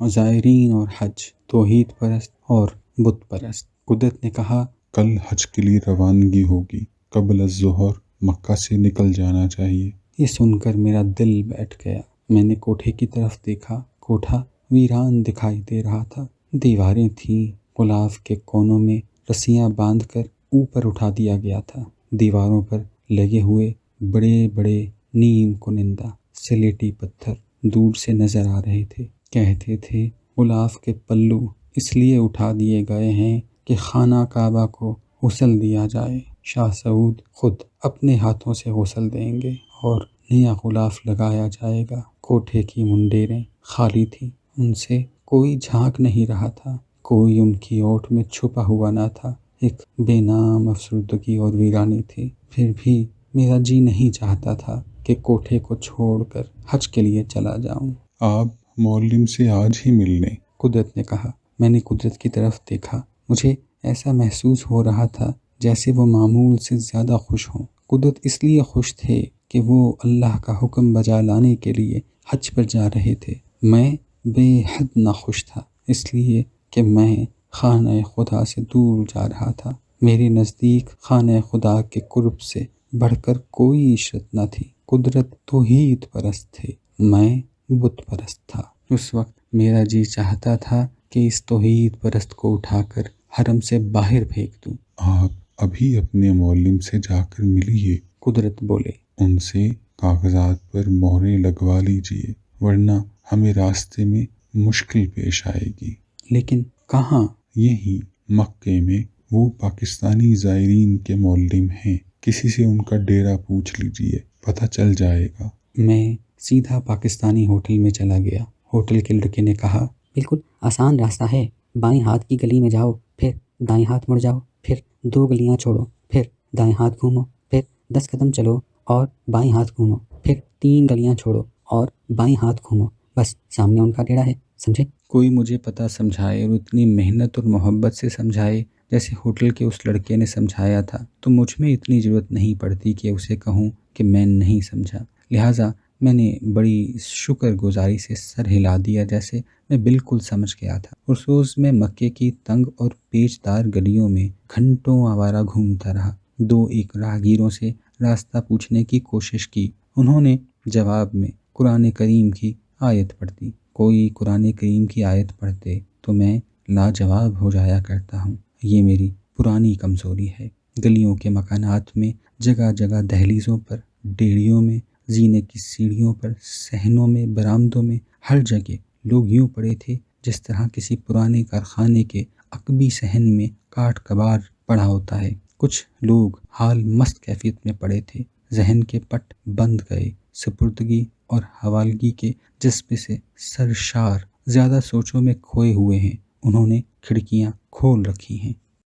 زائرین اور حج، توحید پرست اور بت پرست۔ قدرت نے کہا، کل حج کے لیے روانگی ہوگی، قبل الظہر مکہ سے نکل جانا چاہیے۔ یہ سن کر میرا دل بیٹھ گیا۔ میں نے کوٹھے کی طرف دیکھا۔ کوٹھا ویران دکھائی دے رہا تھا۔ دیواریں تھیں، غلاف کے کونوں میں رسیاں باندھ کر اوپر اٹھا دیا گیا تھا۔ دیواروں پر لگے ہوئے بڑے بڑے نیم کنندہ سلیٹی پتھر دور سے نظر آ رہے تھے۔ کہتے تھے غلاف کے پلو اس لیے اٹھا دیے گئے ہیں کہ خانہ کعبہ کو غسل دیا جائے۔ شاہ سعود خود اپنے ہاتھوں سے غسل دیں گے اور نیا غلاف لگایا جائے گا۔ کوٹھے کی منڈیریں خالی تھیں، ان سے کوئی جھانک نہیں رہا تھا، کوئی ان کی اوٹ میں چھپا ہوا نہ تھا۔ ایک بے نام افسردگی اور ویرانی تھی۔ پھر بھی میرا جی نہیں چاہتا تھا کہ کوٹھے کو چھوڑ کر حج کے لیے چلا جاؤں۔ آپ معلم سے آج ہی مل لیں، قدرت نے کہا۔ میں نے قدرت کی طرف دیکھا۔ مجھے ایسا محسوس ہو رہا تھا جیسے وہ معمول سے زیادہ خوش ہوں۔ قدرت اس لیے خوش تھے کہ وہ اللہ کا حکم بجا لانے کے لیے حج پر جا رہے تھے۔ میں بے حد ناخوش تھا، اس لیے کہ میں خانہ خدا سے دور جا رہا تھا۔ میرے نزدیک خانہ خدا کے قرب سے بڑھ کر کوئی عشرت نہ تھی۔ قدرت توحید پرست تھے، میں بت پرست تھا۔ اس وقت میرا جی چاہتا تھا کہ اس توحید پرست کو اٹھا کر حرم سے باہر پھینک دوں۔ آپ ابھی اپنے معلم سے جا کر ملیے، قدرت بولے۔ ان سے کاغذات پر مہریں لگوا لیجئے، ورنہ ہمیں راستے میں مشکل پیش آئے گی۔ لیکن کہاں؟ یہی مکے میں، وہ پاکستانی زائرین کے معلم ہیں، کسی سے ان کا ڈیرا پوچھ لیجئے، پتہ چل جائے گا۔ میں سیدھا پاکستانی ہوٹل میں چلا گیا۔ ہوٹل کے لڑکے نے کہا، بالکل آسان راستہ ہے، بائیں ہاتھ کی گلی میں جاؤ، پھر دائیں ہاتھ مڑ جاؤ، پھر 2 گلیاں چھوڑو، پھر دائیں ہاتھ گھومو، پھر 10 قدم چلو اور بائیں ہاتھ گھومو، پھر 3 گلیاں چھوڑو اور بائیں ہاتھ گھومو، بس سامنے ان کا ڈیرا ہے، سمجھے؟ کوئی مجھے پتہ سمجھائے اور اتنی محنت اور محبت سے سمجھائے جیسے ہوٹل کے اس لڑکے نے سمجھایا تھا، تو مجھ میں اتنی ضرورت نہیں پڑتی کہ اسے کہوں کہ میں نہیں سمجھا۔ لہٰذا میں نے بڑی شکر گزاری سے سر ہلا دیا جیسے میں بالکل سمجھ گیا تھا۔ اس روز میں مکے کی تنگ اور پیچ دار گلیوں میں گھنٹوں آوارہ گھومتا رہا۔ 2 راہگیروں سے راستہ پوچھنے کی کوشش کی، انہوں نے جواب میں قرآن کریم کی آیت پڑھ دی۔ کوئی قرآن کریم کی آیت پڑھتے تو میں لاجواب ہو جایا کرتا ہوں۔ یہ میری پرانی کمزوری ہے۔ گلیوں کے مکانات میں، جگہ جگہ دہلیزوں پر، ڈیڑیوں میں، زینے کی سیڑھیوں پر، صحنوں میں، برآمدوں میں، ہر جگہ لوگ یوں پڑے تھے جس طرح کسی پرانے کارخانے کے عقبی صحن میں کاٹ کباڑ پڑا ہوتا ہے۔ کچھ لوگ حال مست کیفیت میں پڑے تھے، ذہن کے پٹ بند گئے، سپردگی اور حوالگی کے جذبے سے سرشار، زیادہ سوچوں میں کھوئے ہوئے ہیں۔ انہوں نے کھڑکیاں کھول رکھی ہیں۔